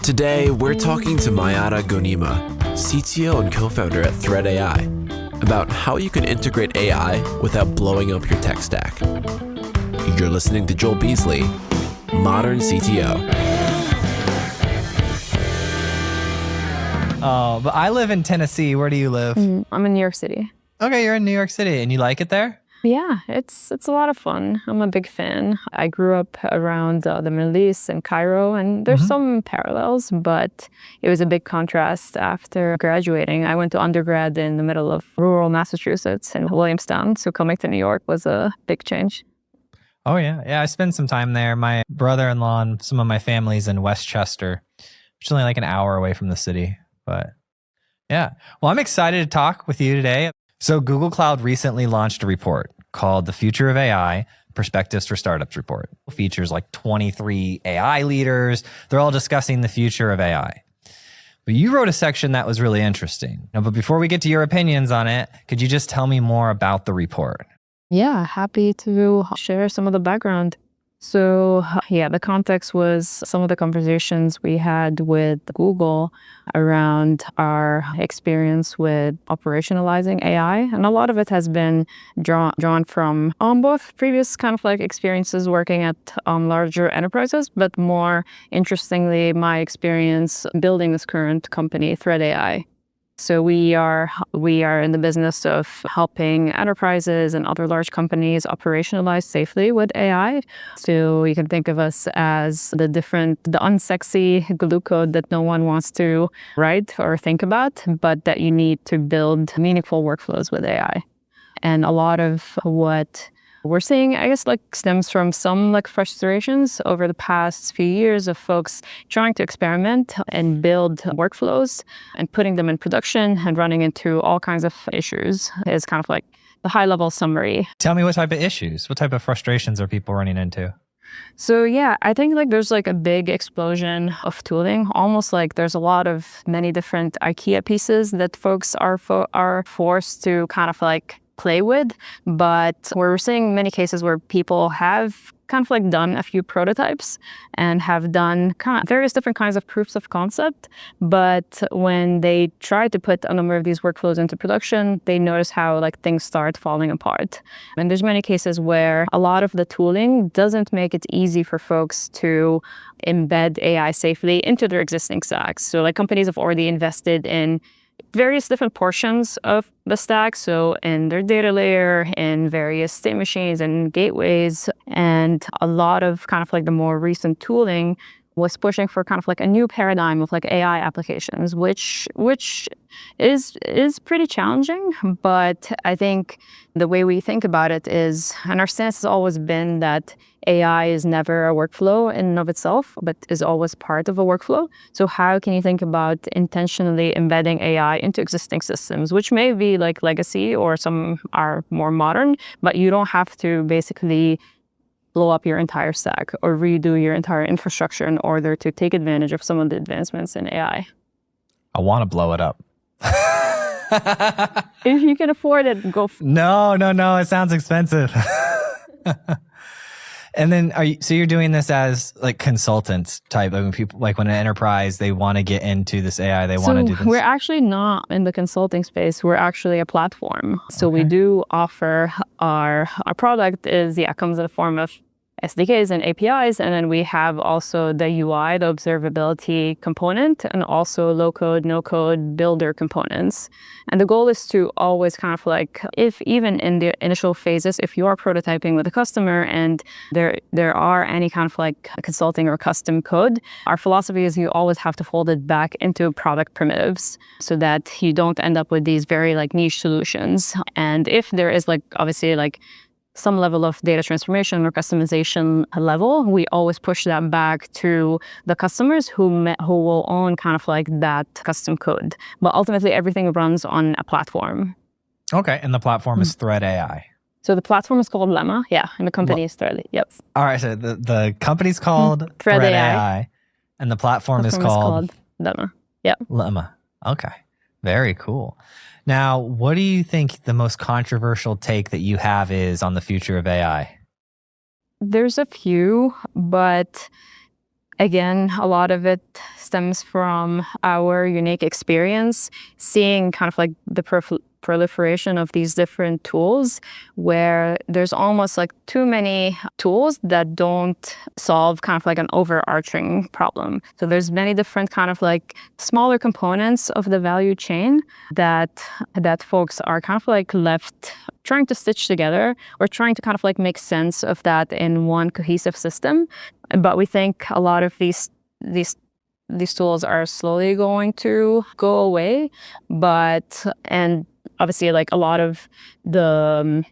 Today, we're talking to Mayada Gonimah, CTO and co-founder at Thread AI, about how you can integrate AI without blowing up your tech stack. You're listening to Joel Beasley, Modern CTO. Oh, but I live in Tennessee. Where do you live? I'm in New York City. Okay, you're in New York City, and you like it there? Yeah, it's a lot of fun. I'm a big fan. I grew up around the Middle East and Cairo, and there's some parallels, but it was a big contrast after graduating. I went to undergrad in the middle of rural Massachusetts in Williamstown, so coming to New York was a big change. Oh, yeah. Yeah, I spent some time there. My brother-in-law and some of my family's in Westchester, which is only like an hour away from the city. But yeah, well, I'm excited to talk with you today. So Google Cloud recently launched a report called the Future of AI, Perspectives for Startups report. It features like 23 AI leaders. They're all discussing the future of AI. But you wrote a section that was really interesting. Now, but before we get to your opinions on it, could you just tell me more about the report? Yeah, happy to share some of the background. So the context was some of the conversations we had with Google around our experience with operationalizing AI. And a lot of it has been drawn from both previous kind of like experiences working at larger enterprises, but more interestingly, my experience building this current company, Thread AI. So we are in the business of helping enterprises and other large companies operationalize safely with AI. So you can think of us as the unsexy glue code that no one wants to write or think about, but that you need to build meaningful workflows with AI. And a lot of what we're seeing, I guess, stems from some frustrations over the past few years of folks trying to experiment and build workflows and putting them in production and running into all kinds of issues is kind of like the high-level summary. Tell me what type of issues, what type of frustrations are people running into? So yeah, I think there's a big explosion of tooling, almost like there's a lot of many different IKEA pieces that folks are forced to kind of play with, but we're seeing many cases where people have kind of done a few prototypes and have done kind of various different kinds of proofs of concept. But when they try to put a number of these workflows into production, they notice how things start falling apart. And there's many cases where a lot of the tooling doesn't make it easy for folks to embed AI safely into their existing stacks. So companies have already invested in various different portions of the stack. So in their data layer, in various state machines and gateways, and a lot of kind of the more recent tooling was pushing for kind of a new paradigm of AI applications, which is pretty challenging. But I think the way we think about it is, and our stance has always been that AI is never a workflow in and of itself, but is always part of a workflow. So how can you think about intentionally embedding AI into existing systems, which may be legacy or some are more modern, but you don't have to basically blow up your entire stack or redo your entire infrastructure in order to take advantage of some of the advancements in AI. I want to blow it up. If you can afford it, go. No. It sounds expensive. And then you're doing this as consultants type? I mean, people when an enterprise, they want to get into this AI, they want to do this. We're actually not in the consulting space. We're actually a platform. So we do offer our product comes in the form of SDKs and APIs, and then we have also the UI, the observability component, and also low-code, no-code builder components. And the goal is to always kind of if even in the initial phases, if you are prototyping with a customer and there are any kind of consulting or custom code, our philosophy is you always have to fold it back into product primitives so that you don't end up with these very niche solutions. And if there is obviously some level of data transformation or customization level, we always push that back to the customers who will own kind of that custom code. But ultimately, everything runs on a platform. Okay, and the platform is Thread AI. So the platform is called Lemma, and the company is Thread. Yep. All right, so the company's called Thread AI, and the platform is called Lemma. Yep. Lemma. Okay, very cool. Now, what do you think the most controversial take that you have is on the future of AI? There's a few, but Again, a lot of it stems from our unique experience, seeing kind of like the proliferation of these different tools, where there's almost like too many tools that don't solve kind of like an overarching problem. So there's many different kind of like smaller components of the value chain that folks are kind of like left trying to stitch together or trying to kind of like make sense of that in one cohesive system. But we think a lot of these tools are slowly going to go away. And obviously, like a lot of the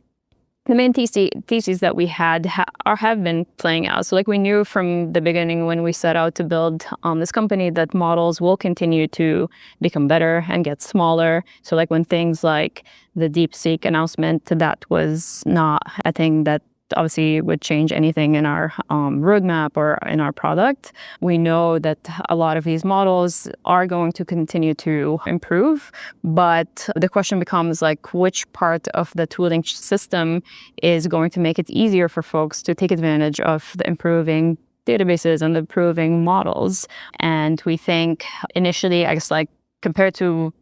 main theses that we had have been playing out. So like we knew from the beginning when we set out to build this company that models will continue to become better and get smaller. So like when things like the DeepSeek announcement, that was not a thing that obviously would change anything in our roadmap or in our product. We know that a lot of these models are going to continue to improve, but the question becomes like which part of the tooling system is going to make it easier for folks to take advantage of the improving databases and the improving models. And we think initially, I guess like compared to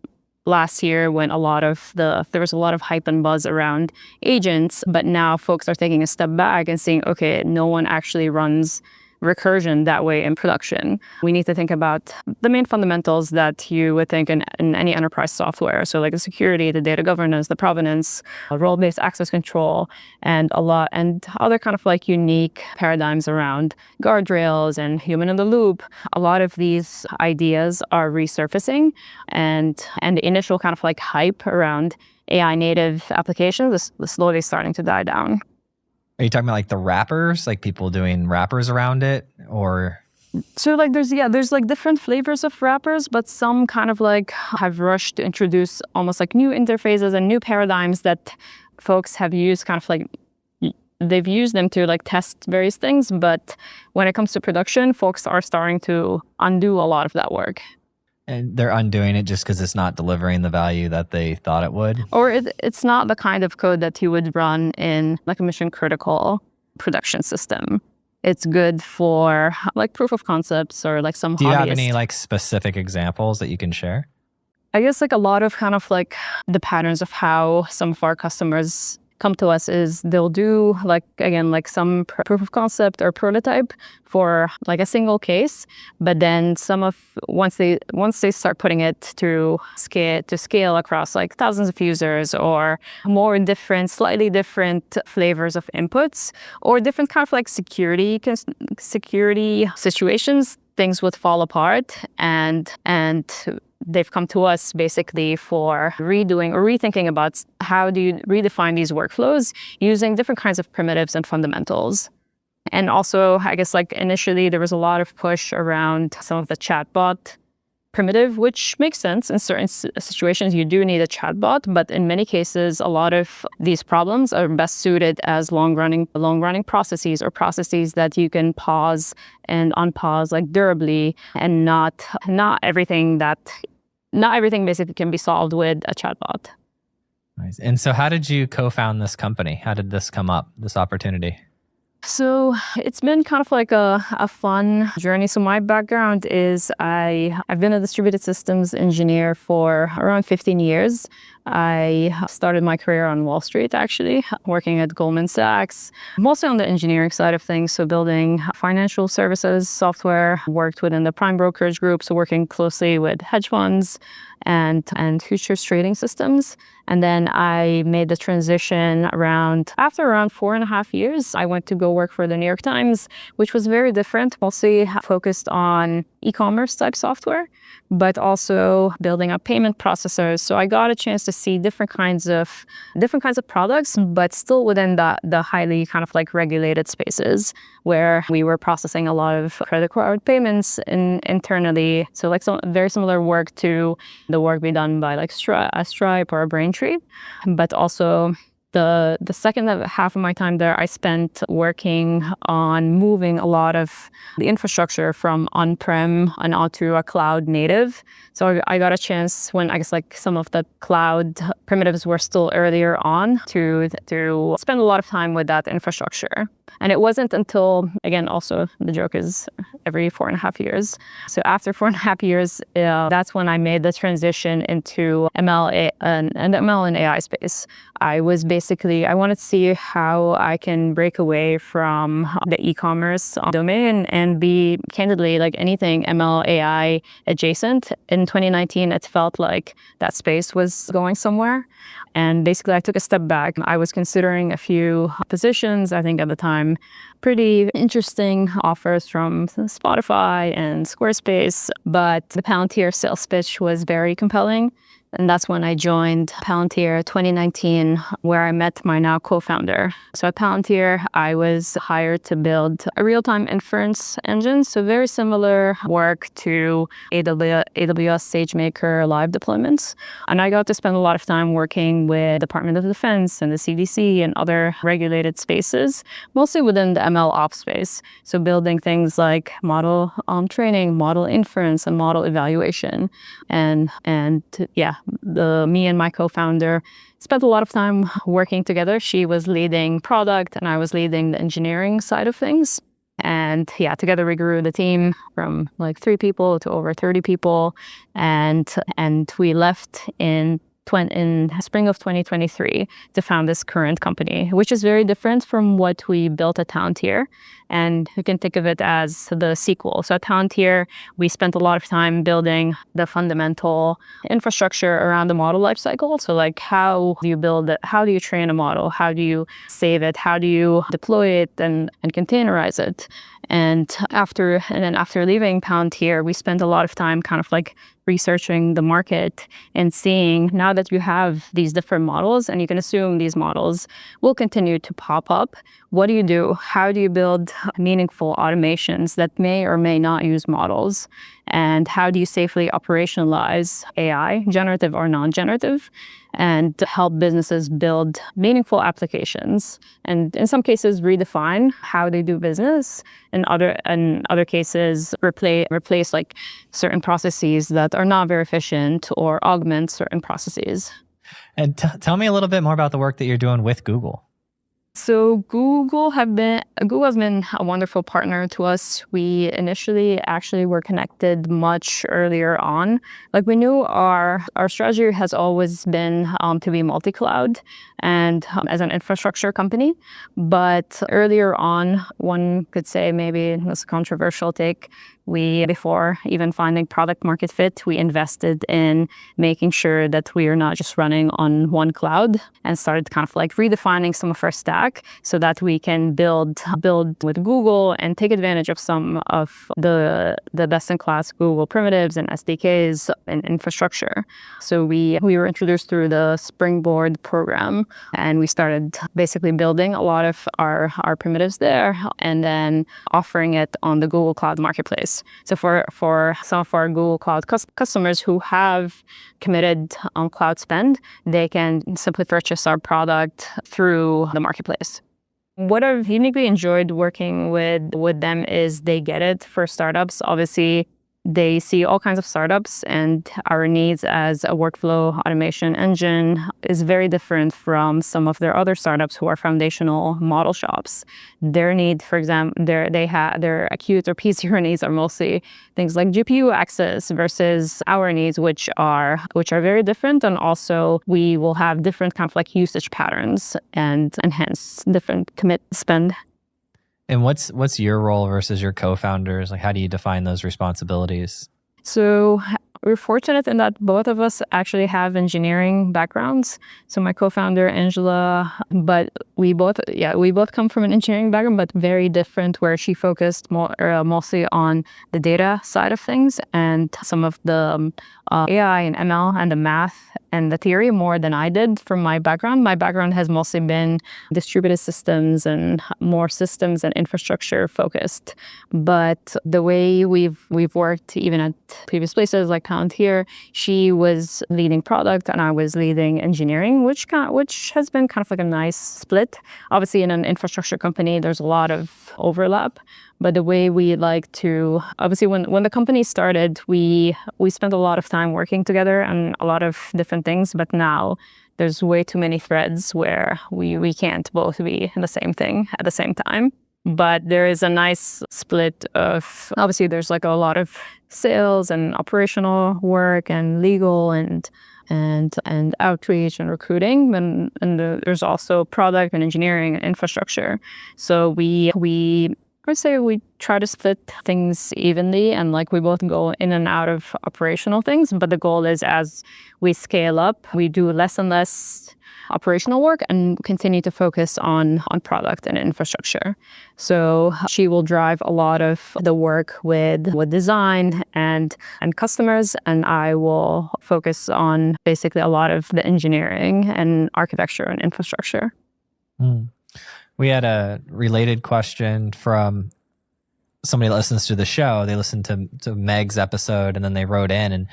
last year when there was a lot of hype and buzz around agents, but now folks are taking a step back and saying, okay, no one actually runs recursion that way in production. We need to think about the main fundamentals that you would think in any enterprise software. So like the security, the data governance, the provenance, role-based access control, and other kind of like unique paradigms around guardrails and human in the loop. A lot of these ideas are resurfacing, and the initial kind of like hype around AI native applications is slowly starting to die down. Are you talking about like the wrappers, like people doing wrappers around it, or? So like there's like different flavors of wrappers, but some kind of like have rushed to introduce almost like new interfaces and new paradigms that folks have used kind of like they've used them to like test various things. But when it comes to production, folks are starting to undo a lot of that work. And they're undoing it just because it's not delivering the value that they thought it would? Or it's not the kind of code that you would run in like a mission critical production system. It's good for like proof of concepts or like some Do you have hobbyist. any like specific examples that you can share? I guess like a lot of kind of like the patterns of how some of our customers come to us is they'll do like, again, like some proof of concept or prototype for like a single case, but then once they start putting it to scale across like thousands of users or more different, slightly different flavors of inputs or different kind of like security situations, things would fall apart and they've come to us basically for redoing or rethinking about how do you redefine these workflows using different kinds of primitives and fundamentals. And also, I guess like initially there was a lot of push around some of the chatbot primitive, which makes sense. In certain situations, you do need a chatbot, but in many cases, a lot of these problems are best suited as long-running processes or processes that you can pause and unpause like durably, and not everything basically can be solved with a chatbot. Nice. And so how did you co-found this company? How did this come up, this opportunity? So it's been kind of like a fun journey. So my background is I've been a distributed systems engineer for around 15 years. I started my career on Wall Street, actually, working at Goldman Sachs, mostly on the engineering side of things. So building financial services software, worked within the prime brokerage group, so working closely with hedge funds and futures trading systems. And then I made the transition after around 4.5 years. I went to go work for the New York Times, which was very different, mostly focused on e-commerce type software, but also building up payment processors. So I got a chance to see different kinds of products, but still within the highly kind of like regulated spaces where we were processing a lot of credit card payments internally. So like some very similar work to the work being done by like a Stripe or a Braintree, but also The second half of my time there, I spent working on moving a lot of the infrastructure from on-prem and onto a cloud native. So I got a chance when I guess like some of the cloud primitives were still earlier on to spend a lot of time with that infrastructure. And it wasn't until, again, also the joke is every 4.5 years. So after 4.5 years, that's when I made the transition into ML and ML and AI space. I wanted to see how I can break away from the e-commerce domain and be candidly like anything ML AI adjacent. In 2019, it felt like that space was going somewhere. And basically, I took a step back. I was considering a few positions, I think at the time, pretty interesting offers from Spotify and Squarespace, but the Palantir sales pitch was very compelling. And that's when I joined Palantir 2019, where I met my now co-founder. So at Palantir, I was hired to build a real-time inference engine. So very similar work to AWS SageMaker live deployments. And I got to spend a lot of time working with Department of Defense and the CDC and other regulated spaces, mostly within the ML ops space. So building things like model training, model inference, and model evaluation. And me and my co-founder spent a lot of time working together. She was leading product and I was leading the engineering side of things. And together we grew the team from like 3 people to over 30 people. And we left in spring of 2023 to found this current company, which is very different from what we built at Palantir. And you can think of it as the sequel. So at Palantir, we spent a lot of time building the fundamental infrastructure around the model lifecycle. So like how do you build it? How do you train a model? How do you save it? How do you deploy it and containerize it? And after leaving Palantir, we spent a lot of time kind of like researching the market and seeing now that you have these different models and you can assume these models will continue to pop up. What do you do? How do you build meaningful automations that may or may not use models? And how do you safely operationalize AI, generative or non-generative, and help businesses build meaningful applications? And in some cases, redefine how they do business. In other cases, replace like certain processes that are not very efficient or augment certain processes. And tell me a little bit more about the work that you're doing with Google. So Google has been a wonderful partner to us. We initially actually were connected much earlier on. Like we knew our strategy has always been to be multi-cloud and as an infrastructure company. But earlier on, one could say maybe it was a controversial take. Before even finding product market fit, we invested in making sure that we are not just running on one cloud and started kind of like redefining some of our stack so that we can build with Google and take advantage of some of the best-in-class Google primitives and SDKs and infrastructure. So we were introduced through the Springboard program and we started basically building a lot of our primitives there and then offering it on the Google Cloud Marketplace. So for some of our Google Cloud customers who have committed on cloud spend, they can simply purchase our product through the marketplace. What I've uniquely enjoyed working with them is they get it for startups. Obviously, they see all kinds of startups and our needs as a workflow automation engine is very different from some of their other startups who are foundational model shops. Their need, for example, their acute or P0 needs are mostly things like GPU access versus our needs, which are very different. And also we will have different kind of like usage patterns and hence different commit spend. And what's your role versus your co-founders? Like, how do you define those responsibilities? So we're fortunate in that both of us actually have engineering backgrounds. So my co-founder, Angela, but we both come from an engineering background, but very different, where she focused mostly on the data side of things and some of the AI and ML and the math and the theory more than I did from my background. My background has mostly been distributed systems and more systems and infrastructure focused. But the way we've worked, even at previous places like Palantir, she was leading product and I was leading engineering, which has been kind of like a nice split. Obviously, in an infrastructure company, there's a lot of overlap. But the way we like to, obviously, when the company started, we spent a lot of time working together and a lot of different things. But now there's way too many threads where we can't both be in the same thing at the same time. But there is a nice split of, obviously, there's like a lot of sales and operational work and legal and outreach and recruiting, and there's also product and engineering and infrastructure. So I would say we try to split things evenly, and like we both go in and out of operational things. But the goal is, as we scale up, we do less and less operational work and continue to focus on product and infrastructure. So she will drive a lot of the work with design and customers, and I will focus on basically a lot of the engineering and architecture and infrastructure. We had a related question from somebody that listens to the show. They listened to Meg's episode and then they wrote in, and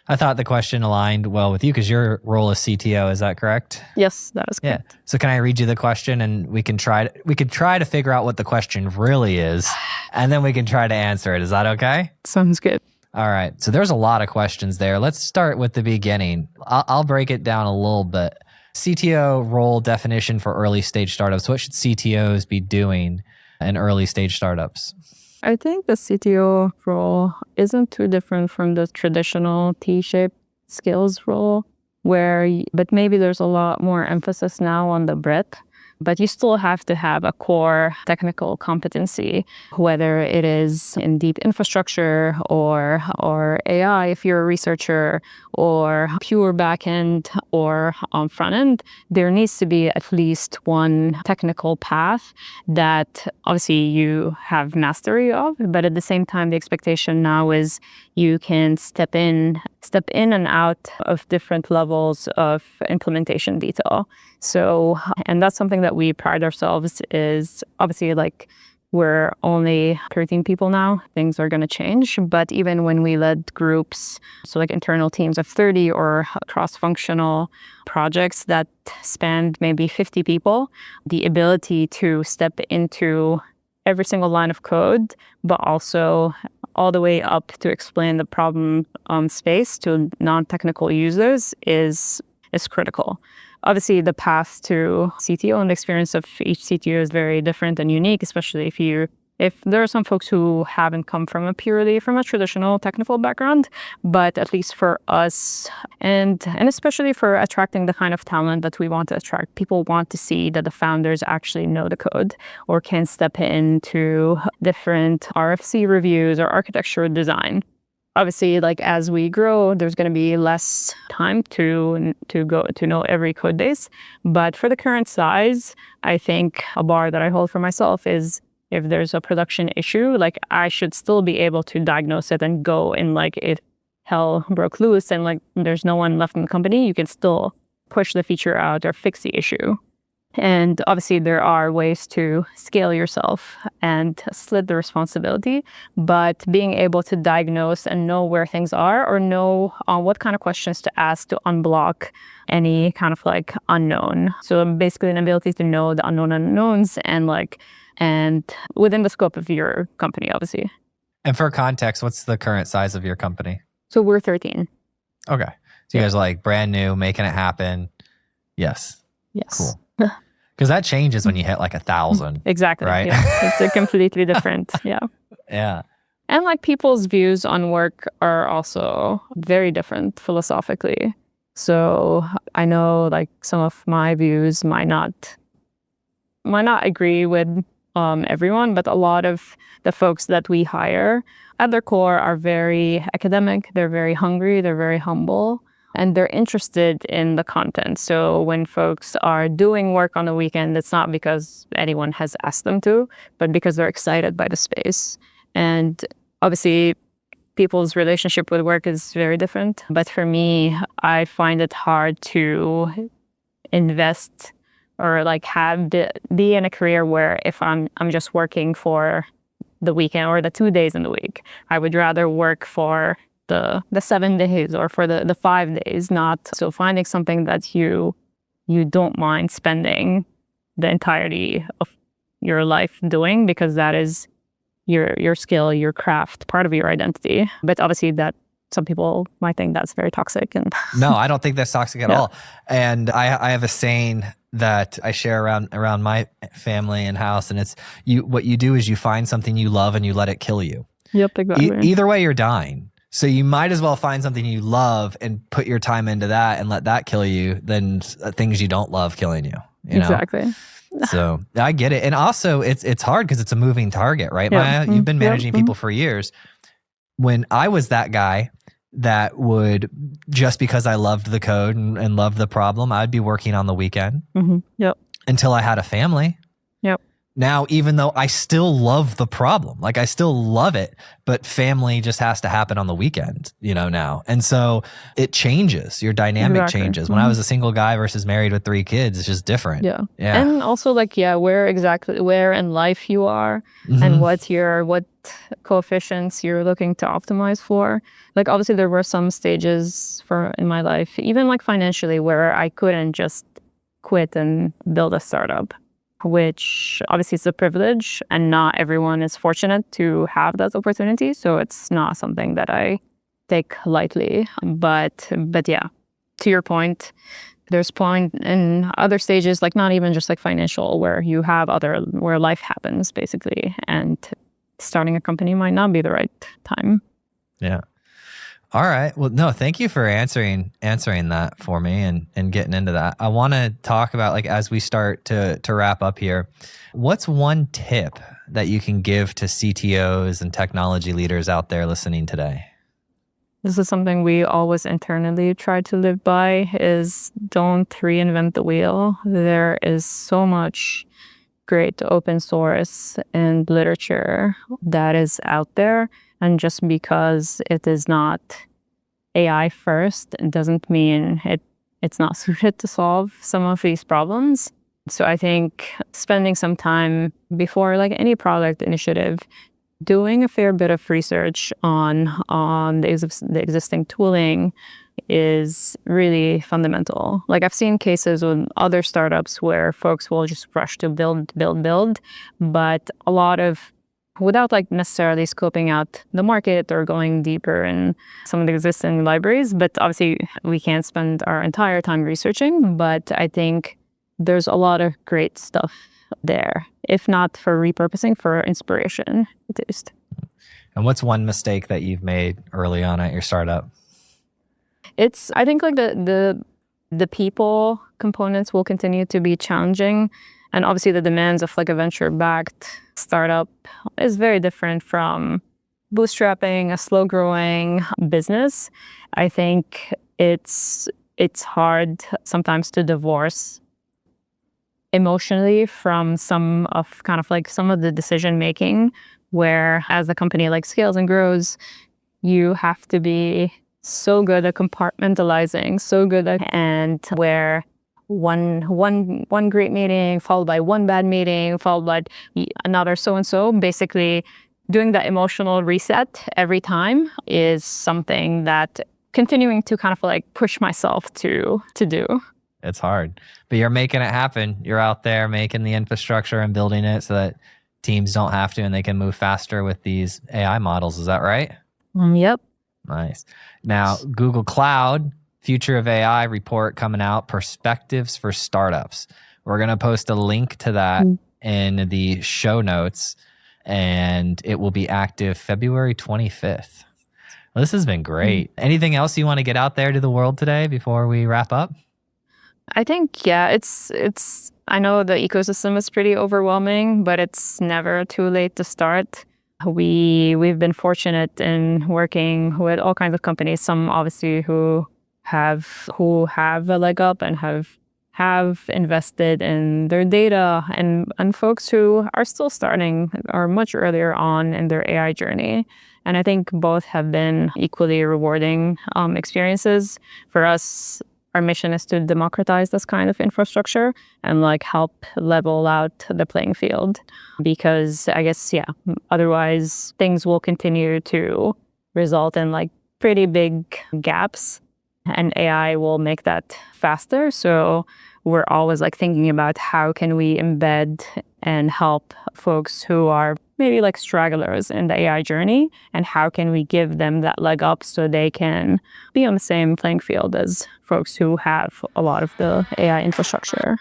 I thought the question aligned well with you because your role as CTO, is that correct? Yes, that is correct. Yeah. So can I read you the question and we could try to figure out what the question really is, and then we can try to answer it. Is that okay? Sounds good. All right. So there's a lot of questions there. Let's start with the beginning. I'll break it down a little bit. CTO role definition for early stage startups. What should CTOs be doing in early stage startups? I think the CTO role isn't too different from the traditional T-shaped skills role, but maybe there's a lot more emphasis now on the breadth. But you still have to have a core technical competency, whether it is in deep infrastructure or AI if you're a researcher, or pure backend or on front end. There needs to be at least one technical path that obviously you have mastery of, but at the same time, the expectation now is you can step in and out of different levels of implementation detail. So, and that's something that we pride ourselves is obviously like we're only 13 people now. Things are going to change. But even when we led groups, so like internal teams of 30 or cross-functional projects that spanned maybe 50 people, the ability to step into every single line of code, but also all the way up to explain the problem space to non-technical users is critical. Obviously, the path to CTO and the experience of each CTO is very different and unique, especially if there are some folks who haven't come from a traditional technical background, but at least for us, and especially for attracting the kind of talent that we want to attract, people want to see that the founders actually know the code or can step into different RFC reviews or architecture design. Obviously, like as we grow, there's going to be less time to know every code base. But for the current size, I think a bar that I hold for myself is if there's a production issue, like I should still be able to diagnose it and go in like if hell broke loose and like there's no one left in the company, you can still push the feature out or fix the issue. And obviously there are ways to scale yourself and split the responsibility, but being able to diagnose and know where things are or know what kind of questions to ask to unblock any kind of like unknown. So basically an ability to know the unknown unknowns and within the scope of your company, obviously. And for context, what's the current size of your company? So we're 13. Okay. So you guys are like brand new, making it happen. Yes. Yes. Cool. Because that changes when you hit like 1,000. Exactly. Right? Yeah. It's a completely different. Yeah. Yeah. And like people's views on work are also very different philosophically. So I know like some of my views might not agree with everyone, but a lot of the folks that we hire at their core are very academic. They're very hungry. They're very humble. And they're interested in the content. So when folks are doing work on the weekend, it's not because anyone has asked them to, but because they're excited by the space. And obviously, people's relationship with work is very different. But for me, I find it hard to invest or like be in a career where if I'm just working for the weekend or the 2 days in the week, I would rather work for the 7 days or for the 5 days, not so finding something that you don't mind spending the entirety of your life doing, because that is your skill, your craft, part of your identity. But obviously that some people might think that's very toxic. And No, I don't think that's toxic at Yeah. all. And I have a saying that I share around my family and house, and it's what you do is you find something you love and you let it kill you. Yep, exactly. Either way, you're dying. So you might as well find something you love and put your time into that and let that kill you than things you don't love killing you. You know? Exactly. So I get it. And also it's hard because it's a moving target, right? Yeah. Maya, you've been managing Yep. people for years. When I was that guy that would, just because I loved the code and loved the problem, I'd be working on the weekend Yep. until I had a family. Yep. Now, even though I still love the problem, like I still love it, but family just has to happen on the weekend, now. And so it changes, your dynamic Exactly. changes. When I was a single guy versus married with 3 kids, it's just different. Yeah. Yeah. And also where in life you are and what coefficients you're looking to optimize for. Like obviously there were some stages in my life, even like financially, where I couldn't just quit and build a startup, which obviously is a privilege and not everyone is fortunate to have that opportunity. So it's not something that I take lightly. But yeah, to your point, there's point in other stages, like not even just like financial, where you have where life happens basically, and starting a company might not be the right time. Yeah. All right. Well, no, thank you for answering that for me and getting into that. I want to talk about, like, as we start to wrap up here, what's one tip that you can give to CTOs and technology leaders out there listening today? This is something we always internally try to live by, is don't reinvent the wheel. There is so much great open source and literature that is out there. And just because it is not AI first, it doesn't mean it's not suited to solve some of these problems. So I think spending some time before like any product initiative, doing a fair bit of research on the existing tooling is really fundamental. Like I've seen cases with other startups where folks will just rush to build, but a lot of, without like necessarily scoping out the market or going deeper in some of the existing libraries. But obviously we can't spend our entire time researching, but I think there's a lot of great stuff there, if not for repurposing, for inspiration at least. And what's one mistake that you've made early on at your startup? I think like the people components will continue to be challenging. And obviously the demands of like a venture-backed startup is very different from bootstrapping a slow-growing business. I think it's hard sometimes to divorce emotionally from some of the decision-making, where as the company like scales and grows, you have to be so good at compartmentalizing, and where one great meeting followed by one bad meeting followed by another so-and-so, basically doing that emotional reset every time is something that continuing to kind of like push myself to do. It's hard, but you're making it happen. You're out there making the infrastructure and building it so that teams don't have to and they can move faster with these AI models. Is that right? Yep. Nice. Now, Google Cloud, Future of AI report coming out, Perspectives for Startups. We're going to post a link to that in the show notes, and it will be active February 25th. Well, this has been great. Anything else you want to get out there to the world today before we wrap up? I think, yeah, I know the ecosystem is pretty overwhelming, but it's never too late to start. We've been fortunate in working with all kinds of companies, some obviously who have a leg up and have invested in their data, and folks who are still starting or much earlier on in their AI journey. And I think both have been equally rewarding experiences. For us, our mission is to democratize this kind of infrastructure and like help level out the playing field. Because I guess, otherwise things will continue to result in like pretty big gaps, and AI will make that faster. So we're always like thinking about how can we embed and help folks who are maybe like stragglers in the AI journey, and how can we give them that leg up so they can be on the same playing field as folks who have a lot of the AI infrastructure.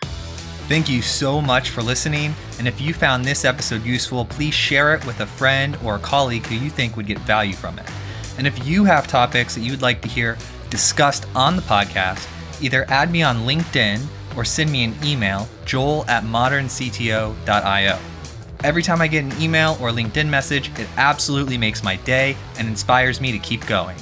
Thank you so much for listening. And if you found this episode useful, please share it with a friend or a colleague who you think would get value from it. And if you have topics that you'd like to hear discussed on the podcast, either add me on LinkedIn or send me an email, joel@moderncto.io. Every time I get an email or LinkedIn message, it absolutely makes my day and inspires me to keep going.